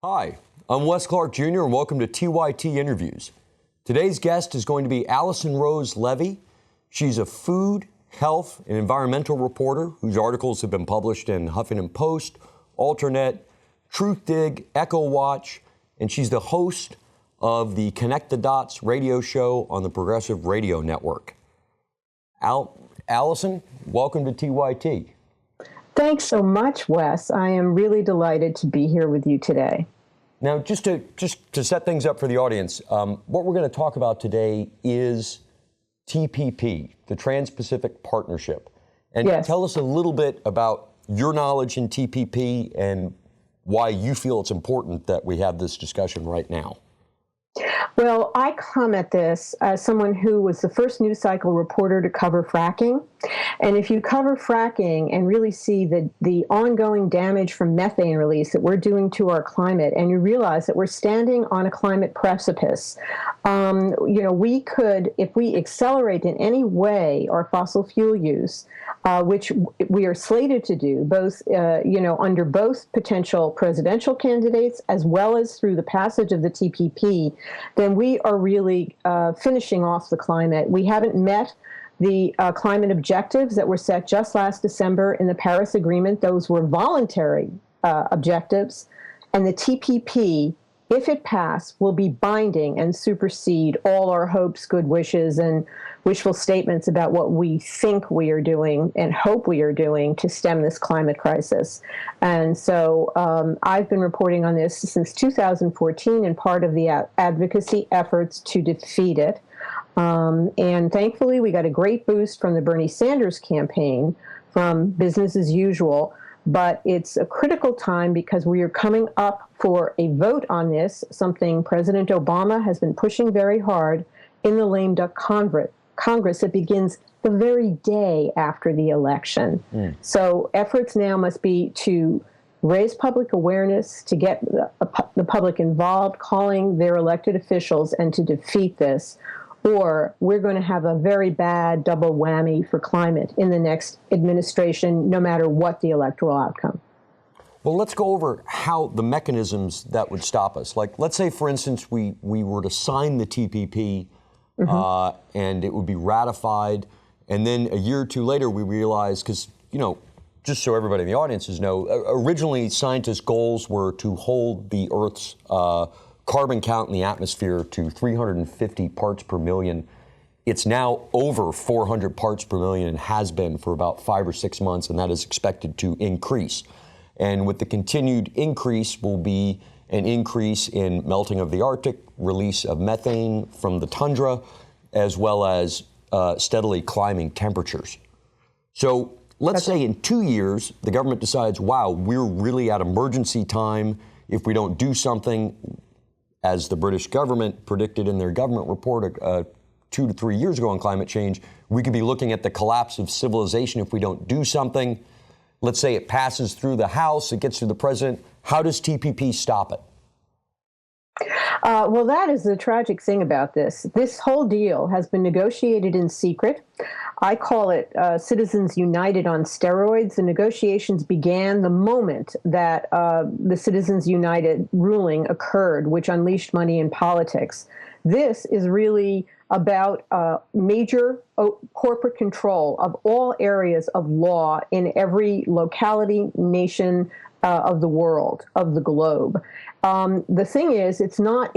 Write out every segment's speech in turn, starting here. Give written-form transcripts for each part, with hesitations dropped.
Hi, I'm Wes Clark Jr. and welcome to TYT Interviews. Today's guest is going to be Alison Rose Levy. She's a food, health, and environmental reporter whose articles have been published in Huffington Post, Alternet, Truthdig, Echo Watch, and she's the host of the Connect the Dots radio show on the Progressive Radio Network. Alison, welcome to TYT. Thanks so much, Wes. I am really delighted to be here with you today. Now, just to set things up for the audience, what we're going to talk about today is TPP, the Trans-Pacific Partnership. And Yes. Tell us a little bit about your knowledge in TPP and why you feel it's important that we have this discussion right now. Well, I come at this as someone who was the first news cycle reporter to cover fracking. And if you cover fracking and really see the ongoing damage from methane release that we're doing to our climate, and you realize that we're standing on a climate precipice, we could, if we accelerate in any way our fossil fuel use, which we are slated to do, both, under both potential presidential candidates as well as through the passage of the TPP, then we are really finishing off the climate. We haven't met the climate objectives that were set just last December in the Paris Agreement. Those were voluntary objectives. And the TPP, if it passed, will be binding and supersede all our hopes, good wishes, and wishful statements about what we think we are doing and hope we are doing to stem this climate crisis. And so I've been reporting on this since 2014 and part of the advocacy efforts to defeat it. And thankfully, we got a great boost from the Bernie Sanders campaign from business as usual. But it's a critical time because we are coming up for a vote on this, something President Obama has been pushing very hard in the lame duck Congress that begins the very day after the election. So efforts now must be to raise public awareness, to get the public involved, calling their elected officials, and to defeat this. Or we're going to have a very bad double whammy for climate in the next administration, no matter what the electoral outcome. Well, let's go over how the mechanisms that would stop us. Like, let's say, for instance, we were to sign the TPP and it would be ratified. And then a year or two later, we realized, because, just so everybody in the audiences know, originally scientists' goals were to hold the Earth's carbon count in the atmosphere to 350 parts per million. It's now over 400 parts per million and has been for about 5 or 6 months, and that is expected to increase. And with the continued increase will be an increase in melting of the Arctic, release of methane from the tundra, as well as steadily climbing temperatures. So let's say in 2 years, the government decides, wow, we're really at emergency time. If we don't do something, as the British government predicted in their government report 2 to 3 years ago on climate change, we could be looking at the collapse of civilization if we don't do something. Let's say it passes through the House, it gets to the president. How does TPP stop it? Well, that is the tragic thing about this. This whole deal has been negotiated in secret. I call it Citizens United on steroids. The negotiations began the moment that the Citizens United ruling occurred, which unleashed money in politics. This is really about major corporate control of all areas of law in every locality, nation of the world, of the globe. The thing is, it's not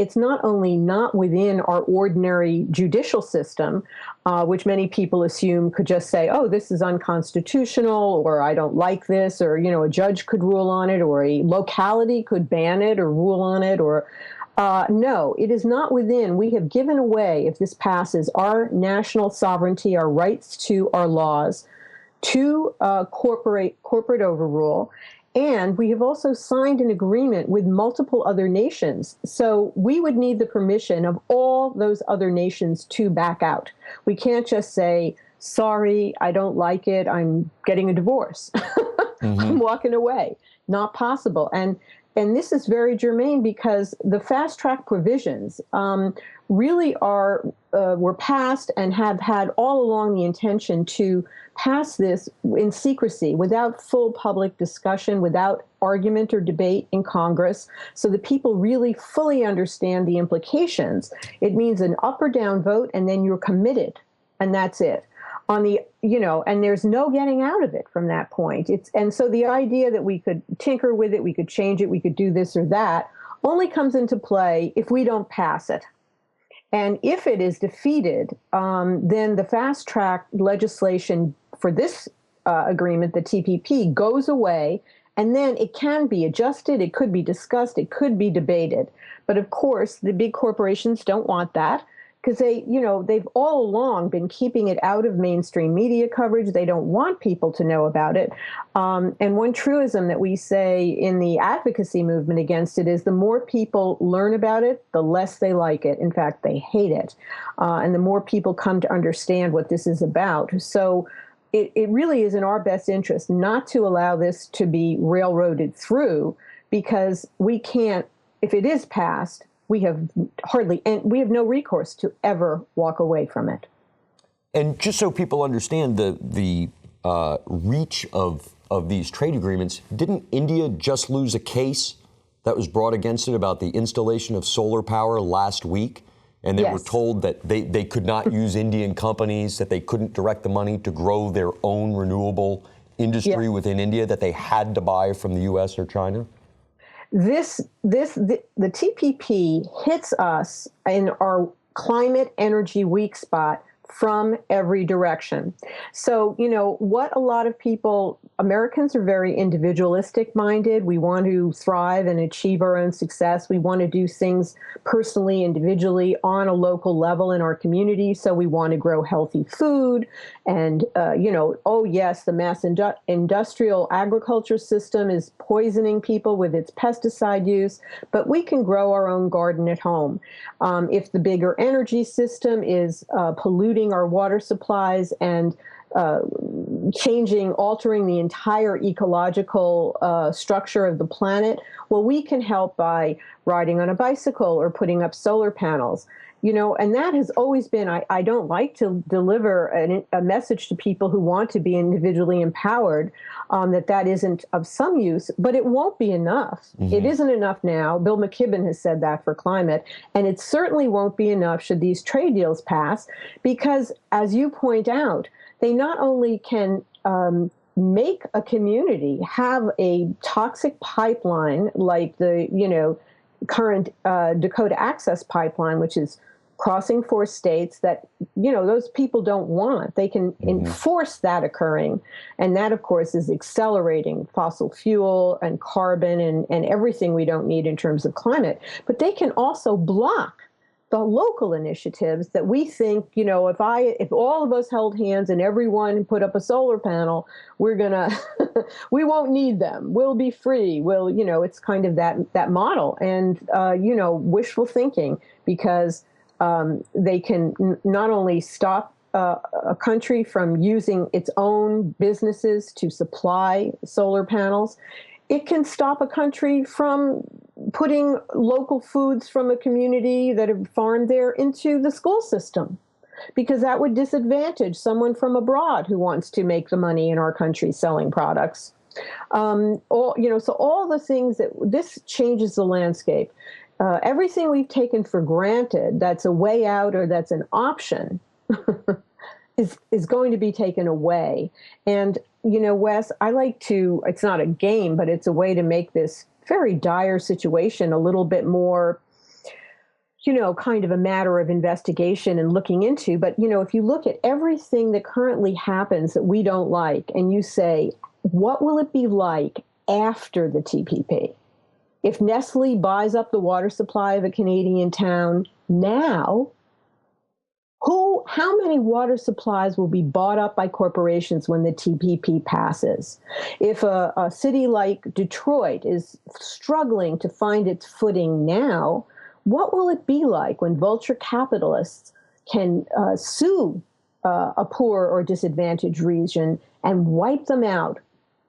only not within our ordinary judicial system, which many people assume could just say, oh, this is unconstitutional, or I don't like this, or, a judge could rule on it, or a locality could ban it or rule on it, or no, it is not within. We have given away, if this passes, our national sovereignty, our rights to our laws, to corporate overrule. And we have also signed an agreement with multiple other nations. So we would need the permission of all those other nations to back out. We can't just say, sorry, I don't like it, I'm getting a divorce. I'm walking away. Not possible. And and this is very germane because the fast track provisions really were passed and have had all along the intention to pass this in secrecy, without full public discussion, without argument or debate in Congress, so that people really fully understand the implications. It means an up or down vote, and then you're committed, and that's it. And there's no getting out of it from that point. And so the idea that we could tinker with it, we could change it, we could do this or that, only comes into play if we don't pass it. And if it is defeated, then the fast track legislation for this agreement, the TPP, goes away, and then it can be adjusted, it could be discussed, it could be debated. But of course, the big corporations don't want that, because they've all along been keeping it out of mainstream media coverage. They don't want people to know about it. And one truism that we say in the advocacy movement against it is the more people learn about it, the less they like it. In fact, they hate it. And the more people come to understand what this is about. So it really is in our best interest not to allow this to be railroaded through, because we can't, if it is passed, we have no recourse to ever walk away from it. And just so people understand the reach of these trade agreements, didn't India just lose a case that was brought against it about the installation of solar power last week? And they were told that they could not use Indian companies, that they couldn't direct the money to grow their own renewable industry within India, that they had to buy from the U.S. or China? The TPP hits us in our climate energy weak spot from every direction. So, what a lot of people, Americans are very individualistic minded. We want to thrive and achieve our own success. We want to do things personally, individually, on a local level in our community. So we want to grow healthy food and, oh yes, the mass industrial agriculture system is poisoning people with its pesticide use, but we can grow our own garden at home. If the bigger energy system is polluting our water supplies and altering the entire ecological structure of the planet, well, we can help by riding on a bicycle or putting up solar panels. And that has always been, I don't like to deliver a message to people who want to be individually empowered, that isn't of some use, but it won't be enough. Mm-hmm. It isn't enough now. Bill McKibben has said that for climate, and it certainly won't be enough should these trade deals pass, because as you point out, they not only can make a community have a toxic pipeline like the, current Dakota Access Pipeline, which is crossing 4 states that, those people don't want. They can enforce that occurring. And that, of course, is accelerating fossil fuel and carbon and everything we don't need in terms of climate. But they can also block the local initiatives that we think, if all of us held hands and everyone put up a solar panel, we won't need them. We'll be free. It's kind of that model and, wishful thinking, because they can not only stop a country from using its own businesses to supply solar panels, it can stop a country from putting local foods from a community that have farmed there into the school system, because that would disadvantage someone from abroad who wants to make the money in our country selling products. So all the things this changes the landscape. Everything we've taken for granted that's a way out or that's an option is going to be taken away. And, Wes, it's not a game, but it's a way to make this very dire situation a little bit more, kind of a matter of investigation and looking into. But, if you look at everything that currently happens that we don't like, and you say, what will it be like after the TPP? If Nestle buys up the water supply of a Canadian town now, how many water supplies will be bought up by corporations when the TPP passes? If a city like Detroit is struggling to find its footing now, what will it be like when vulture capitalists can sue a poor or disadvantaged region and wipe them out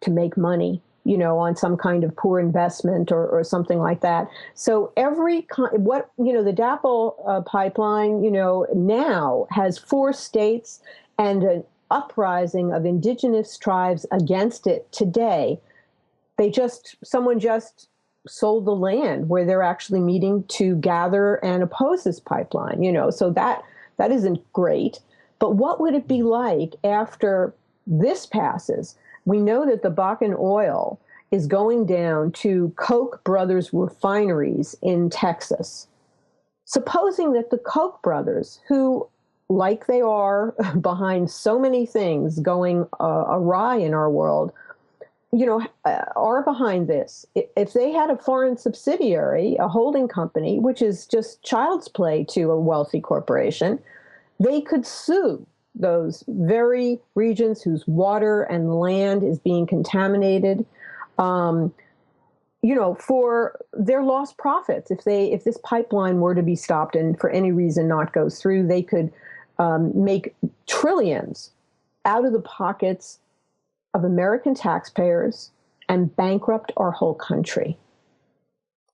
to make money? on some kind of poor investment or something like that. So the DAPL pipeline, now has 4 states and an uprising of indigenous tribes against it today. Someone just sold the land where they're actually meeting to gather and oppose this pipeline, so that isn't great. But what would it be like after this passes? We know that the Bakken oil is going down to Koch brothers refineries in Texas. Supposing that the Koch brothers, who, like they are behind so many things going awry in our world, are behind this. If they had a foreign subsidiary, a holding company, which is just child's play to a wealthy corporation, they could sue those very regions whose water and land is being contaminated, for their lost profits. If this pipeline were to be stopped and for any reason not go through, they could make trillions out of the pockets of American taxpayers and bankrupt our whole country.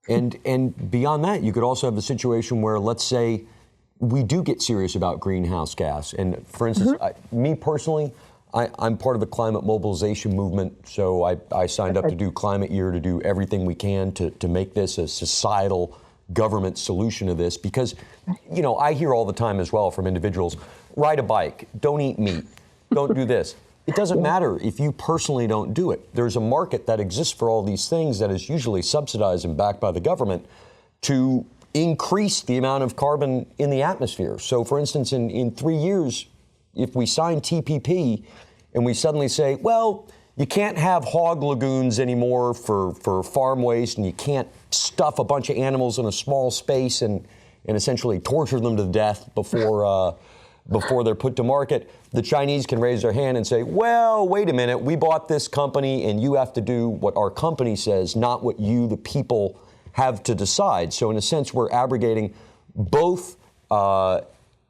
And beyond that, you could also have a situation where, let's say, we do get serious about greenhouse gas. And for instance, me personally, I'm part of the climate mobilization movement. So I signed up to do Climate Year, to do everything we can to make this a societal government solution to this. Because, I hear all the time as well from individuals, ride a bike, don't eat meat, don't do this. It doesn't matter if you personally don't do it. There's a market that exists for all these things that is usually subsidized and backed by the government to increase the amount of carbon in the atmosphere. So, for instance, in 3 years, if we sign TPP and we suddenly say, well, you can't have hog lagoons anymore for farm waste, and you can't stuff a bunch of animals in a small space and essentially torture them to death before they're put to market, the Chinese can raise their hand and say, well, wait a minute, we bought this company and you have to do what our company says, not what you, the people, have to decide. So in a sense, we're abrogating both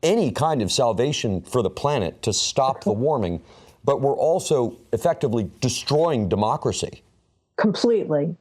any kind of salvation for the planet to stop the warming, but we're also effectively destroying democracy. Completely.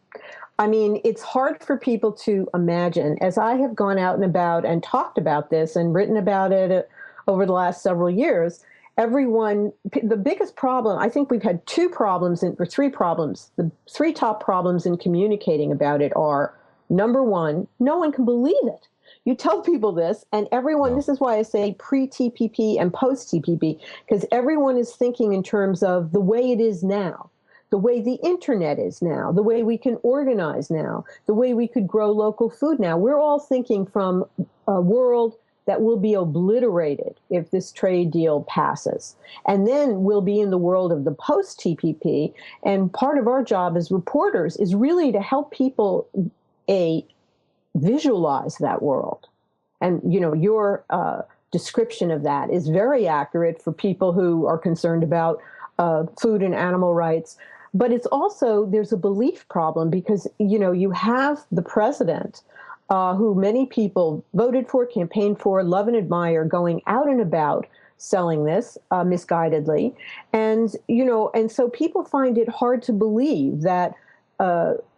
I mean, it's hard for people to imagine. As I have gone out and about and talked about this and written about it over the last several years, the biggest problem, I think we've had 3 problems. The 3 top problems in communicating about it are, number one, no one can believe it. You tell people this, and everyone, this is why I say pre-TPP and post-TPP, because everyone is thinking in terms of the way it is now, the way the internet is now, the way we can organize now, the way we could grow local food now. We're all thinking from a world that will be obliterated if this trade deal passes. And then we'll be in the world of the post-TPP, and part of our job as reporters is really to help people visualize that world. And, your description of that is very accurate for people who are concerned about food and animal rights. But it's also, there's a belief problem because, you have the president who many people voted for, campaigned for, love and admire, going out and about selling this misguidedly. And, and so people find it hard to believe that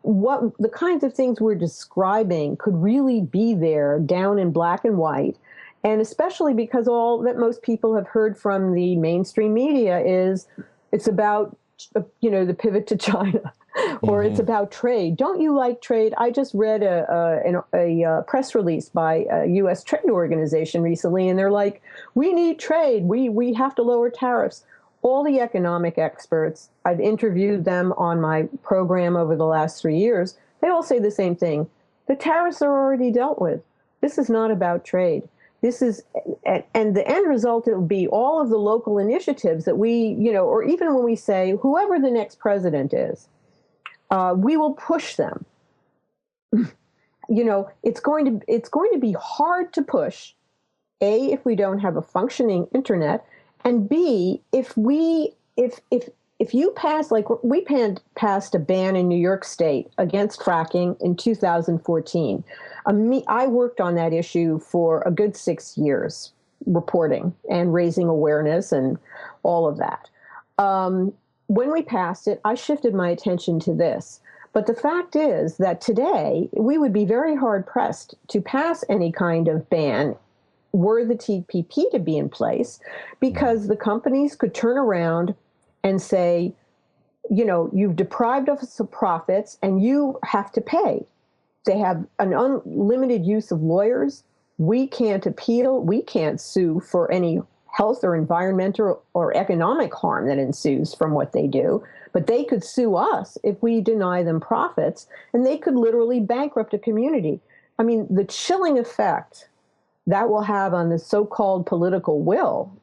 what the kinds of things we're describing could really be there down in black and white. And especially because all that most people have heard from the mainstream media is it's about, the pivot to China or it's about trade. Don't you like trade? I just read a press release by a U.S. trade organization recently, and they're like, we need trade. We have to lower tariffs. All the economic experts, I've interviewed them on my program over the last 3 years, they all say the same thing. The tariffs are already dealt with. This is not about trade. This is, and the end result will be all of the local initiatives that we, or even when we say, whoever the next president is, we will push them. It's going to be hard to push, A, if we don't have a functioning internet, and B, if you pass, like we passed a ban in New York State against fracking in 2014. I worked on that issue for a good 6 years, reporting and raising awareness and all of that. when we passed it, I shifted my attention to this. But the fact is that today we would be very hard pressed to pass any kind of ban were the TPP to be in place, because the companies could turn around and say, you've deprived us of profits and you have to pay. They have an unlimited use of lawyers. We can't appeal. We can't sue for any health or environmental or economic harm that ensues from what they do. But they could sue us if we deny them profits, and they could literally bankrupt a community. I mean, the chilling effect that will have on the so-called political will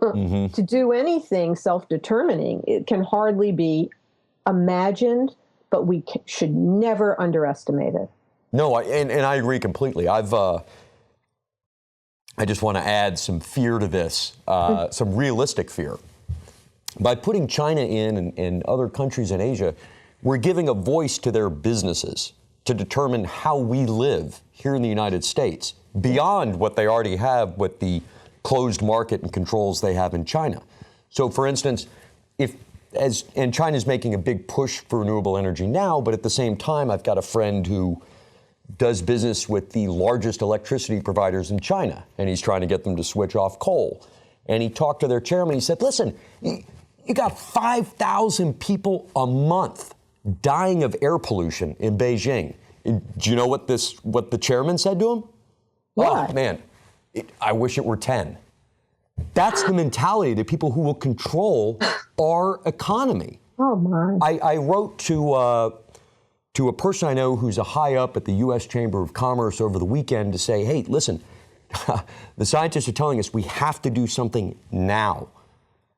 to do anything self-determining, it can hardly be imagined, but we should never underestimate it. No, and I agree completely. I just want to add some fear to this, some realistic fear. By putting China in and other countries in Asia, we're giving a voice to their businesses to determine how we live here in the United States, beyond what they already have with the closed market and controls they have in China. So, for instance, and China's making a big push for renewable energy now, but at the same time, I've got a friend who does business with the largest electricity providers in China, and he's trying to get them to switch off coal. And he talked to their chairman. He said, listen, you got 5,000 people a month dying of air pollution in Beijing. Do you know what the chairman said to him? What? Oh, man, I wish it were 10. That's the mentality of the people who will control our economy. Oh, my. I wrote to a person I know who's a high up at the U.S. Chamber of Commerce over the weekend to say, hey, listen, the scientists are telling us we have to do something now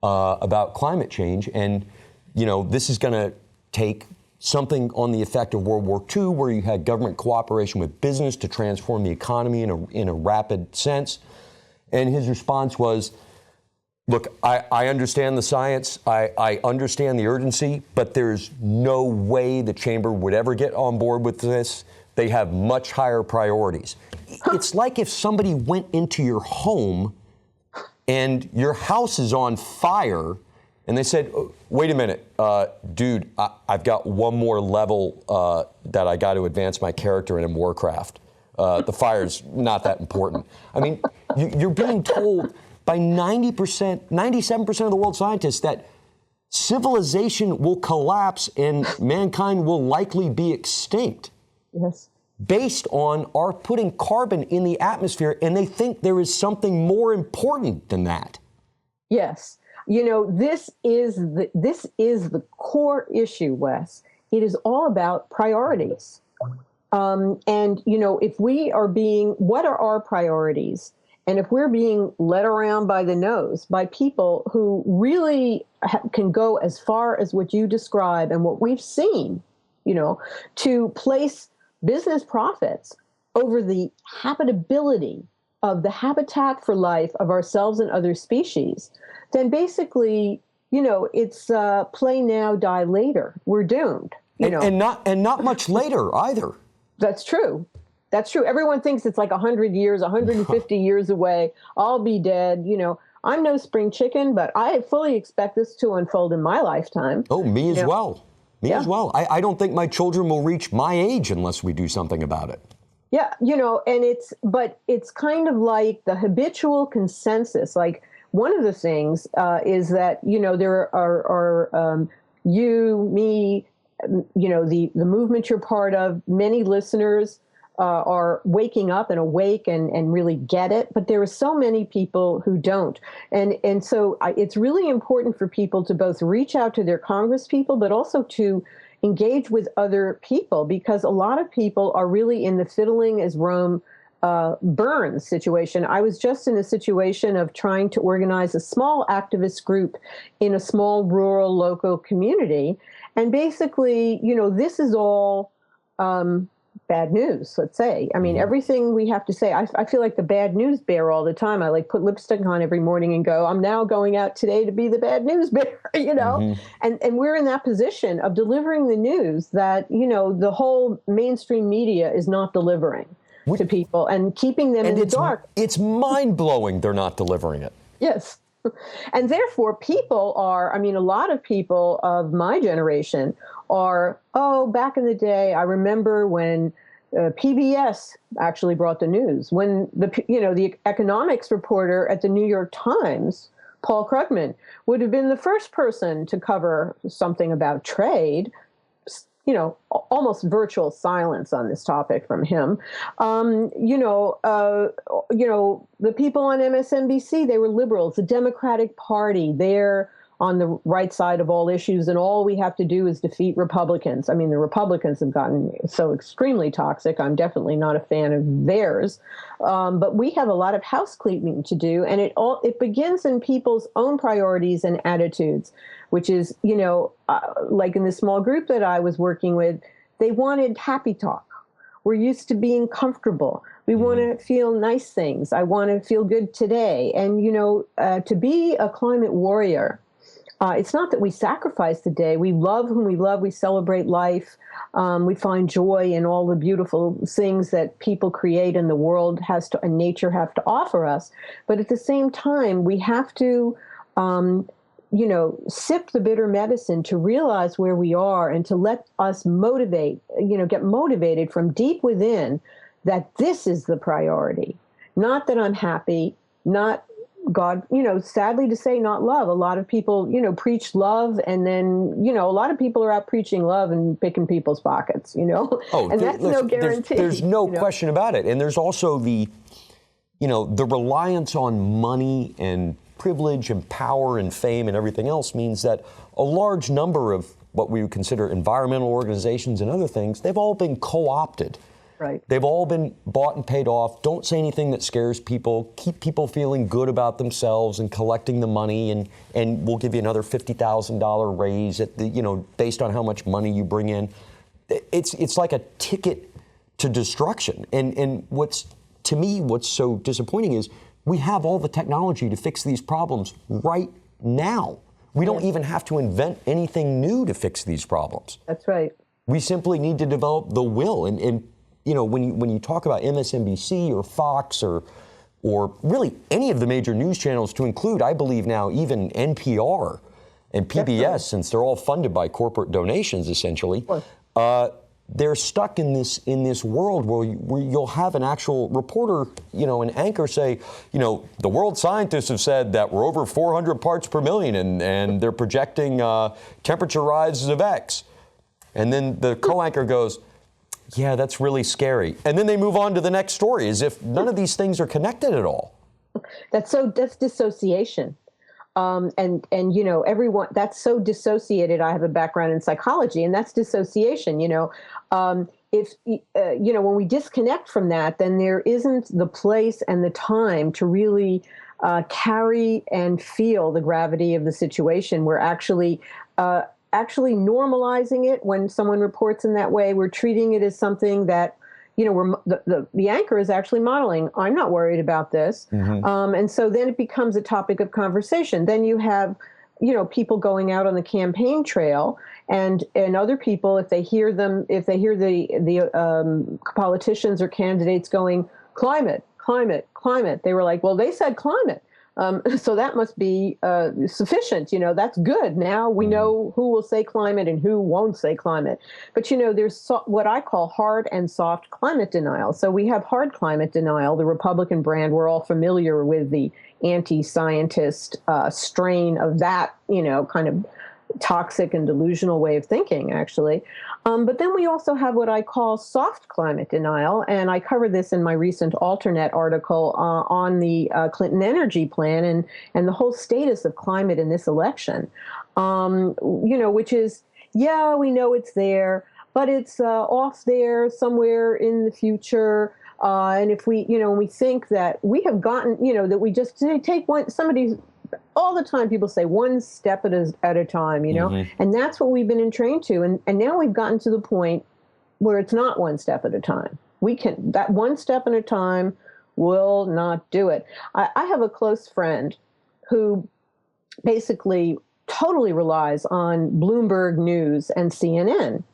about climate change. And, this is going to take something on the effect of World War II, where you had government cooperation with business to transform the economy in a rapid sense. And his response was, look, I understand the science, I understand the urgency, but there's no way the chamber would ever get on board with this. They have much higher priorities. It's like if somebody went into your home and your house is on fire and they said, wait a minute, dude, I've got one more level that I got to advance my character in Warcraft. The fire's not that important. I mean, you're being told by 90%, 97% of the world's scientists that civilization will collapse and mankind will likely be extinct. Yes. Based on our putting carbon in the atmosphere, and they think there is something more important than that. Yes. This is the core issue, Wes. It is all about priorities. If we are what are our priorities? And if we're being led around by the nose by people who really can go as far as what you describe and what we've seen, to place business profits over the habitability of the habitat for life of ourselves and other species, then basically, it's play now, die later. We're doomed. And not much later either. That's true. That's true. Everyone thinks it's like 100 years, 150 years away. I'll be dead. I'm no spring chicken, but I fully expect this to unfold in my lifetime. Oh, me as well. Me Yeah. as well. I don't think my children will reach my age unless we do something about it. Yeah, and it's kind of like the habitual consensus. Like, one of the things is that, there are you, me, the movement you're part of, many listeners are waking up and awake and really get it, but there are so many people who don't. And so it's really important for people to both reach out to their congresspeople, but also to engage with other people, because a lot of people are really in the fiddling as Rome burns situation. I was just in a situation of trying to organize a small activist group in a small rural local community. And basically, this is all bad news, let's say. I mean, everything we have to say, I feel like the bad news bear all the time. I put lipstick on every morning and go, I'm now going out today to be the bad news bear, And we're in that position of delivering the news that, the whole mainstream media is not delivering to people and keeping them in the dark. It's mind-blowing they're not delivering it. Yes. And therefore, people are, I mean, a lot of people of my generation are, oh, back in the day, I remember when PBS actually brought the news, when the economics reporter at the New York Times, Paul Krugman, would have been the first person to cover something about trade. Almost virtual silence on this topic from him. The people on MSNBC, they were liberals, the Democratic Party, they're on the right side of all issues, and all we have to do is defeat Republicans. I mean, the Republicans have gotten so extremely toxic. I'm definitely not a fan of theirs. But we have a lot of house cleaning to do, and it begins in people's own priorities and attitudes, which is, like in the small group that I was working with, they wanted happy talk. We're used to being comfortable. We want to feel nice things. I want to feel good today. And, to be a climate warrior, it's not that we sacrifice the day. We love whom we love. We celebrate life. We find joy in all the beautiful things that people create and the world and nature have to offer us. But at the same time, we have to, sip the bitter medicine to realize where we are and to let us get motivated from deep within that this is the priority. Not that I'm happy, not God, sadly to say, not love. A lot of people, preach love, and then, a lot of people are out preaching love and picking people's pockets, Oh, and that's no guarantee. There's no question about it. And there's also the reliance on money and privilege and power and fame and everything else means that a large number of what we would consider environmental organizations and other things, they've all been co-opted. Right. They've all been bought and paid off. Don't say anything that scares people. Keep people feeling good about themselves and collecting the money, and we'll give you another $50,000 raise at based on how much money you bring in. It's like a ticket to destruction. And what's so disappointing is we have all the technology to fix these problems right now. We don't even have to invent anything new to fix these problems. That's right. We simply need to develop the will. And when you talk about MSNBC or Fox or really any of the major news channels, to include, I believe now, even NPR and PBS, since they're all funded by corporate donations, essentially, they're stuck in this world where you'll have an actual reporter, an anchor say, the world scientists have said that we're over 400 parts per million, and they're projecting temperature rises of X. And then the co-anchor goes, yeah, that's really scary. And then they move on to the next story as if none of these things are connected at all. That's dissociation. Everyone, that's so dissociated. I have a background in psychology, and that's dissociation. When we disconnect from that, then there isn't the place and the time to really carry and feel the gravity of the situation. We're actually normalizing it. When someone reports in that way, we're treating it as something that, the anchor is actually modeling. I'm not worried about this. Mm-hmm. And so then it becomes a topic of conversation. Then you have, people going out on the campaign trail, and other people, if they hear the politicians or candidates going, climate, climate, climate, they were like, well, they said climate. So that must be sufficient. That's good. Now we know who will say climate and who won't say climate. But, there's what I call hard and soft climate denial. So we have hard climate denial, the Republican brand. We're all familiar with the anti-scientist strain of that, kind of toxic and delusional way of thinking, actually. But then we also have what I call soft climate denial, and I covered this in my recent Alternet article on the Clinton energy plan and the whole status of climate in this election, which is, yeah, we know it's there, but it's off there somewhere in the future. And if we, we think that we have gotten, that we just take all the time people say one step at a time, mm-hmm. And that's what we've been entrained to. And now we've gotten to the point where it's not one step at a time. That one step at a time will not do it. I have a close friend who basically totally relies on Bloomberg News and CNN.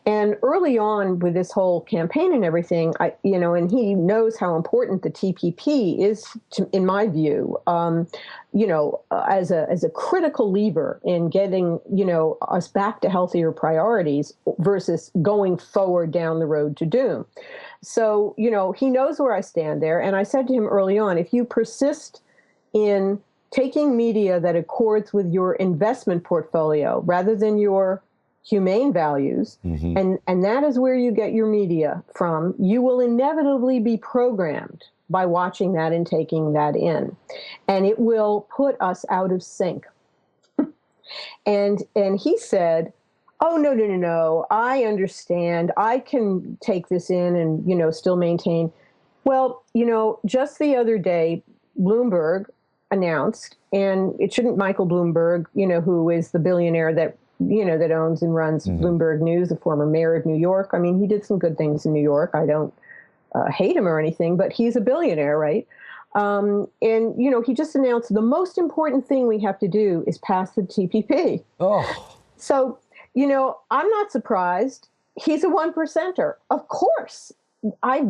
And early on with this whole campaign and everything, and he knows how important the TPP is, in my view, as a critical lever in getting, us back to healthier priorities versus going forward down the road to doom. So, he knows where I stand there. And I said to him early on, if you persist in taking media that accords with your investment portfolio rather than your humane values, and that is where you get your media from, you will inevitably be programmed by watching that and taking that in. And it will put us out of sync. And he said, oh, no, I understand. I can take this in and, still maintain. Well, just the other day, Bloomberg announced, and it shouldn't Michael Bloomberg, who is the billionaire that owns and runs Bloomberg News, the former mayor of New York. I mean, he did some good things in New York. I don't hate him or anything, but he's a billionaire, right? And, he just announced the most important thing we have to do is pass the TPP. Oh. So, I'm not surprised. He's a 1%er. Of course. I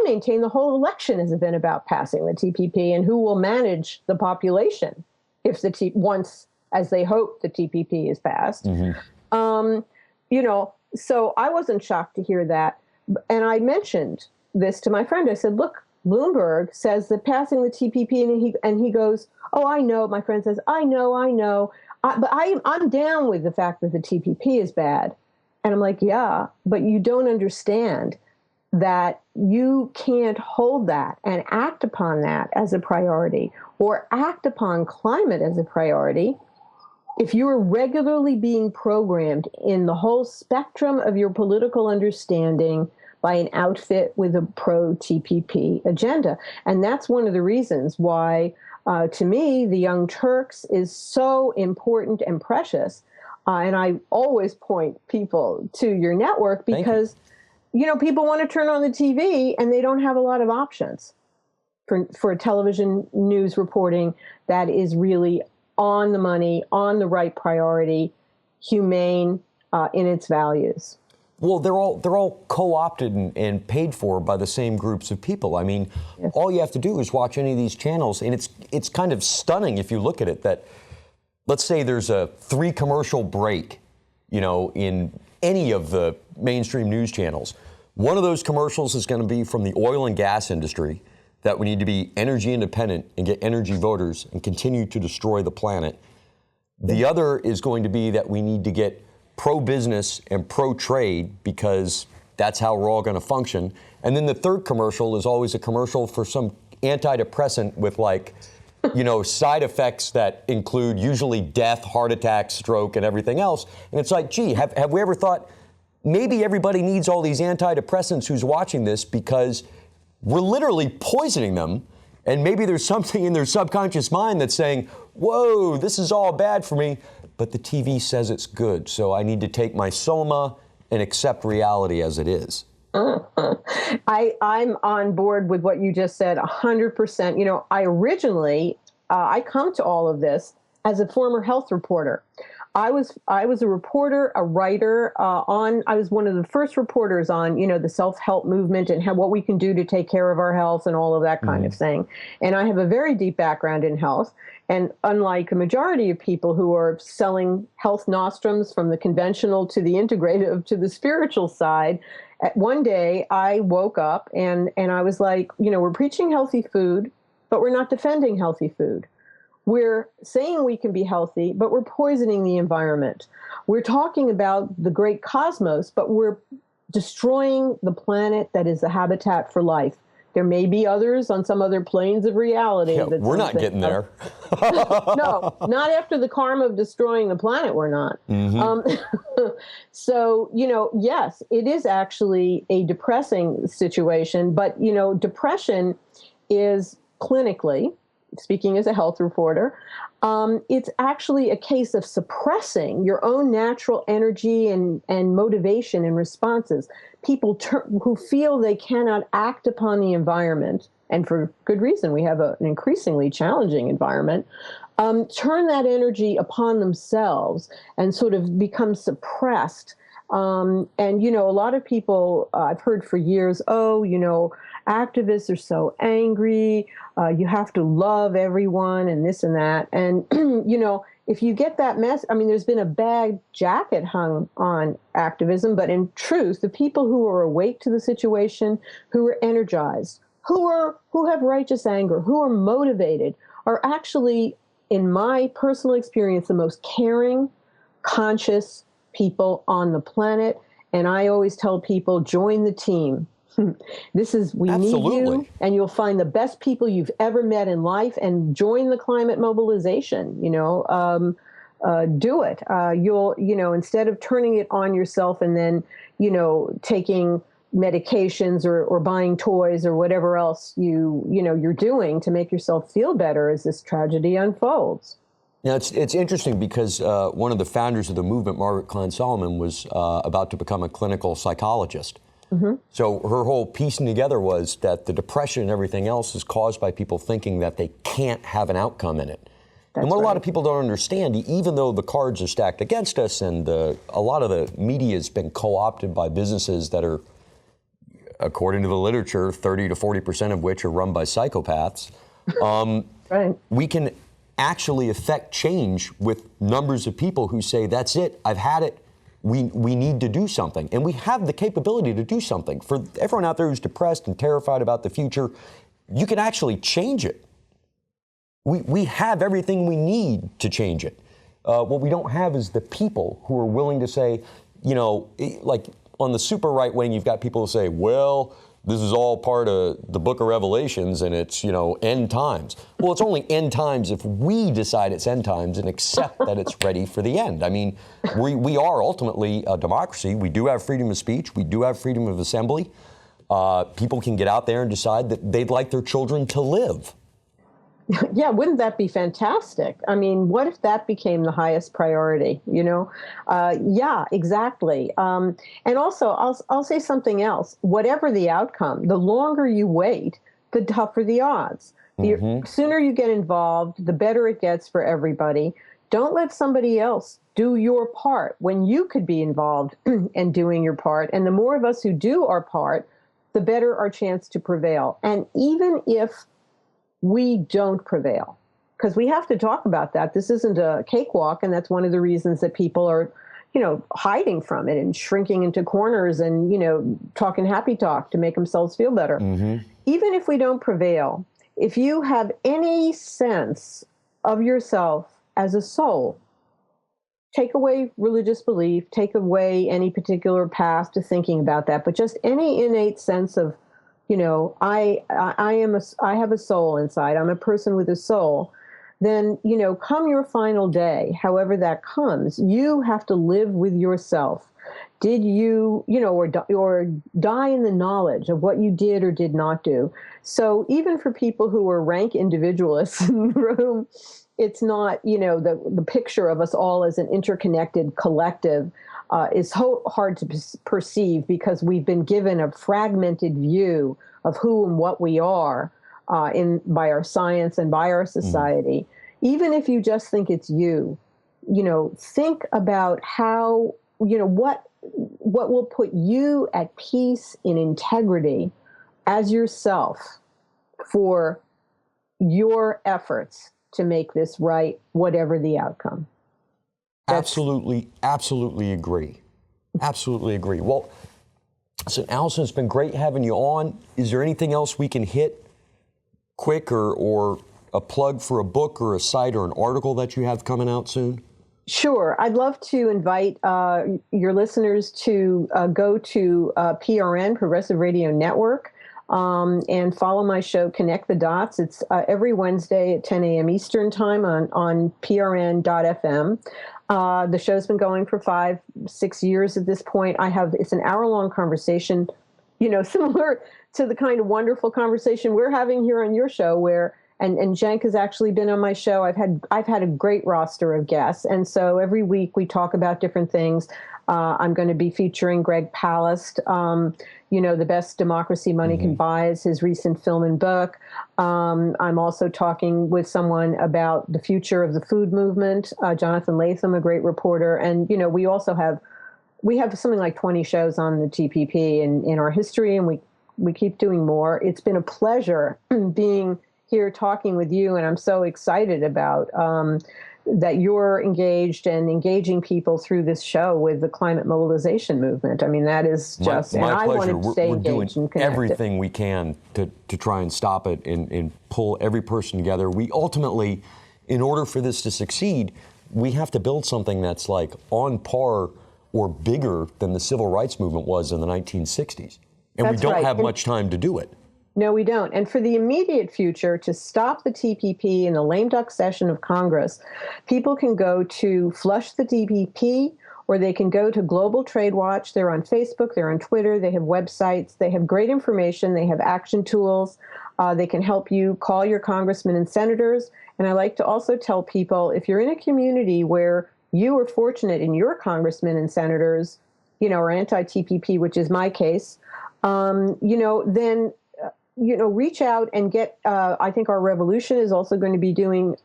maintain the whole election has been about passing the TPP and who will manage the population if once, as they hope, the TPP is passed. So I wasn't shocked to hear that. And I mentioned this to my friend. I said, look, Bloomberg says that passing the TPP, and he goes, oh, I know. My friend says, I know. But I'm down with the fact that the TPP is bad. And I'm like, yeah, but you don't understand that you can't hold that and act upon that as a priority or act upon climate as a priority if you are regularly being programmed in the whole spectrum of your political understanding by an outfit with a pro-TPP agenda. And that's one of the reasons why, to me, the Young Turks is so important and precious. And I always point people to your network because people want to turn on the TV and they don't have a lot of options for television news reporting that is really on the money, on the right priority, humane in its values. Well, they're all co-opted and paid for by the same groups of people. I mean, all you have to do is watch any of these channels, and it's kind of stunning if you look at it that, let's say there's a 3-commercial break, in any of the mainstream news channels. One of those commercials is going to be from the oil and gas industry, that we need to be energy independent and get energy voters and continue to destroy the planet. The other is going to be that we need to get pro-business and pro-trade because that's how we're all going to function. And then the third commercial is always a commercial for some antidepressant with side effects that include usually death, heart attack, stroke, and everything else. And it's like, gee, have we ever thought maybe everybody needs all these antidepressants who's watching this because we're literally poisoning them, and maybe there's something in their subconscious mind that's saying, whoa, this is all bad for me, but the TV says it's good, so I need to take my soma and accept reality as it is. I'm on board with what you just said 100%. I originally, I come to all of this as a former health reporter. I was a reporter, a writer I was one of the first reporters on, the self-help movement and what we can do to take care of our health and all of that kind of thing. And I have a very deep background in health. And unlike a majority of people who are selling health nostrums from the conventional to the integrative to the spiritual side, one day I woke up and I was like, we're preaching healthy food, but we're not defending healthy food. We're saying we can be healthy, but we're poisoning the environment. We're talking about the great cosmos, but we're destroying the planet that is the habitat for life. There may be others on some other planes of reality. Yeah, we're not getting there. No, not after the karma of destroying the planet, we're not. So, yes, it is actually a depressing situation, but, depression is clinically speaking as a health reporter, it's actually a case of suppressing your own natural energy and motivation and responses. People who feel they cannot act upon the environment, and for good reason, we have an increasingly challenging environment, turn that energy upon themselves and sort of become suppressed. And, a lot of people I've heard for years, activists are so angry, you have to love everyone and this and that. And, if you get that mess, there's been a bad jacket hung on activism, but in truth, the people who are awake to the situation, who are energized, who have righteous anger, who are motivated, are actually, in my personal experience, the most caring, conscious people on the planet. And I always tell people, join the team. We Absolutely. need you, and you'll find the best people you've ever met in life, and join the climate mobilization. Do it. You'll, instead of turning it on yourself and then, taking medications or buying toys or whatever else you're doing to make yourself feel better as this tragedy unfolds. Now, it's interesting because one of the founders of the movement, Margaret Klein Solomon, was about to become a clinical psychologist. Mm-hmm. So her whole piecing together was that the depression and everything else is caused by people thinking that they can't have an outcome in it. And what a lot of people don't understand, even though the cards are stacked against us and a lot of the media has been co-opted by businesses that are, according to the literature, 30 to 40% of which are run by psychopaths, right. We can actually affect change with numbers of people who say, that's it, I've had it, we need to do something. And we have the capability to do something. For everyone out there who's depressed and terrified about the future, you can actually change it. We have everything we need to change it. What we don't have is the people who are willing to say, like on the super right wing, you've got people who say, well, this is all part of the book of Revelations and it's, end times. Well, it's only end times if we decide it's end times and accept that it's ready for the end. We are ultimately a democracy. We do have freedom of speech. We do have freedom of assembly. People can get out there and decide that they'd like their children to live. Yeah, wouldn't that be fantastic? What if that became the highest priority, Yeah, exactly. And also, I'll say something else. Whatever the outcome, the longer you wait, the tougher the odds. The sooner you get involved, the better it gets for everybody. Don't let somebody else do your part when you could be involved and doing your part. And the more of us who do our part, the better our chance to prevail. And even if we don't prevail, because we have to talk about that. This isn't a cakewalk, and that's one of the reasons that people are, hiding from it and shrinking into corners and, talking happy talk to make themselves feel better. Mm-hmm. Even if we don't prevail, if you have any sense of yourself as a soul, take away religious belief, take away any particular path to thinking about that, but just any innate sense of, I have a soul inside. I'm a person with a soul. Then, come your final day, however that comes, you have to live with yourself. Did you, or die in the knowledge of what you did or did not do. So even for people who are rank individualists in the room, it's not, the picture of us all as an interconnected collective is so hard to perceive because we've been given a fragmented view of who and what we are by our science and by our society. Even if you just think it's you, think about how, what will put you at peace in integrity as yourself for your efforts to make this right, whatever the outcome. Absolutely agree. Absolutely agree. Well, so Alison, it's been great having you on. Is there anything else we can hit quick or a plug for a book or a site or an article that you have coming out soon? Sure. I'd love to invite your listeners to go to PRN, Progressive Radio Network, and follow my show, Connect the Dots. It's every Wednesday at 10 a.m. Eastern Time on prn.fm. The show's been going for 5-6 years at this point. It's an hour-long conversation, similar to the kind of wonderful conversation we're having here on your show, where and Cenk has actually been on my show. I've had a great roster of guests, and so every week we talk about different things. I'm going to be featuring Greg Palast. The Best Democracy Money Can Buy is his recent film and book. I'm also talking with someone about the future of the food movement, Jonathan Latham, a great reporter. And, we also have something like 20 shows on the TPP in our history, and we keep doing more. It's been a pleasure being here talking with you, and I'm so excited about that you're engaged and engaging people through this show with the climate mobilization movement. I mean, that is just, my and I pleasure. want to stay we're engaged doing and connected. everything we can to try and stop it and pull every person together. We ultimately, in order for this to succeed, we have to build something that's like on par or bigger than the civil rights movement was in the 1960s. And That's we don't right. have much time to do it. No, we don't. And for the immediate future, to stop the TPP in the lame duck session of Congress, people can go to Flush the TPP, or they can go to Global Trade Watch. They're on Facebook, they're on Twitter, they have websites, they have great information, they have action tools. They can help you call your congressmen and senators. And I like to also tell people, if you're in a community where you are fortunate in your congressmen and senators, are anti-TPP, which is my case, then reach out and get, I think our revolution is also going to be doing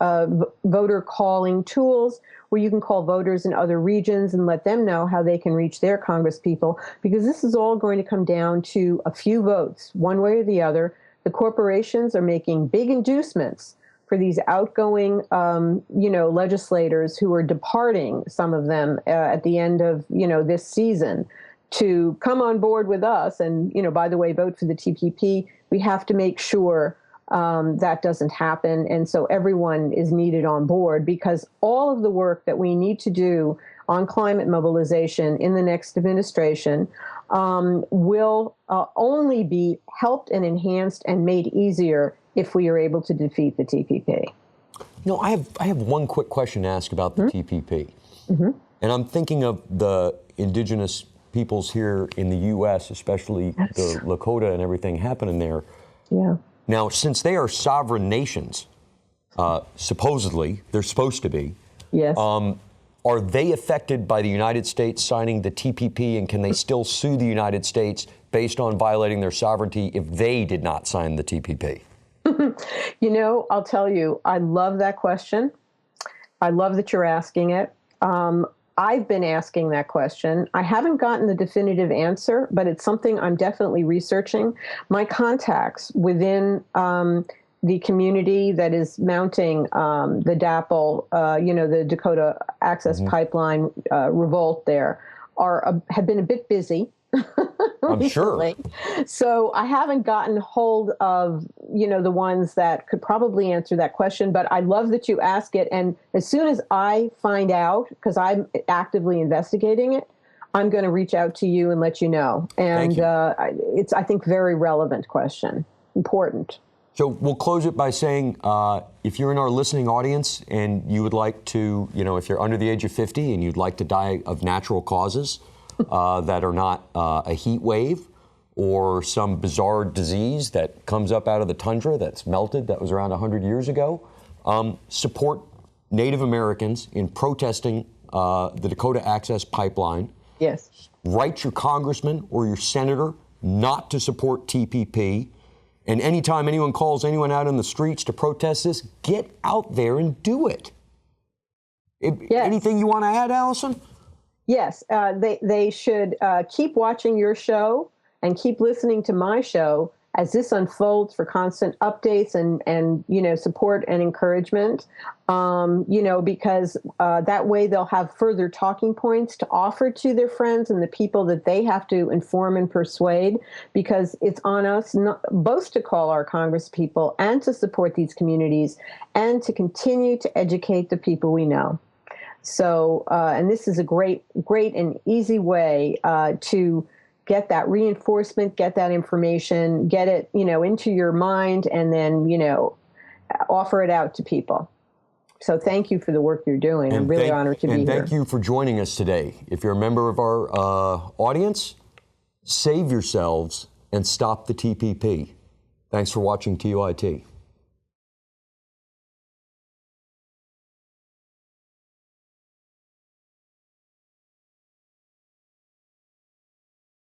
voter calling tools where you can call voters in other regions and let them know how they can reach their congresspeople, because this is all going to come down to a few votes, one way or the other. The corporations are making big inducements for these outgoing, legislators who are departing, some of them at the end of, this season, to come on board with us and, by the way, vote for the TPP. We have to make sure that doesn't happen. And so everyone is needed on board, because all of the work that we need to do on climate mobilization in the next administration will only be helped and enhanced and made easier if we are able to defeat the TPP. I have one quick question to ask about the TPP. And I'm thinking of the indigenous peoples here in the U.S., especially the Lakota and everything happening there. Yeah. Now, since they are sovereign nations, supposedly, they're supposed to be, Yes. are they affected by the United States signing the TPP, and can they still sue the United States based on violating their sovereignty if they did not sign the TPP? I'll tell you, I love that question. I love that you're asking it. I've been asking that question. I haven't gotten the definitive answer, but it's something I'm definitely researching. My contacts within the community that is mounting the DAPL, the Dakota Access Pipeline revolt there, have been a bit busy. I'm sure. So I haven't gotten hold of, the ones that could probably answer that question, but I love that you ask it. And as soon as I find out, because I'm actively investigating it, I'm going to reach out to you and let you know. And it's, I think, very relevant question, important. So we'll close it by saying, if you're in our listening audience and you would like to, if you're under the age of 50 and you'd like to die of natural causes, that are not a heat wave or some bizarre disease that comes up out of the tundra that's melted, that was around 100 years ago, support Native Americans in protesting the Dakota Access Pipeline. Yes. Write your congressman or your senator not to support TPP. And anytime anyone calls anyone out in the streets to protest this, get out there and do it. Yes. Anything you want to add, Alison? Yes, they should keep watching your show and keep listening to my show as this unfolds for constant updates and support and encouragement, because that way they'll have further talking points to offer to their friends and the people that they have to inform and persuade, because it's on us both to call our congresspeople and to support these communities and to continue to educate the people we know. So, and this is a great and easy way to get that reinforcement, get that information, get it, into your mind, and then, offer it out to people. So thank you for the work you're doing. I'm really honored to be here. And thank you for joining us today. If you're a member of our audience, save yourselves and stop the TPP. Thanks for watching TUIT.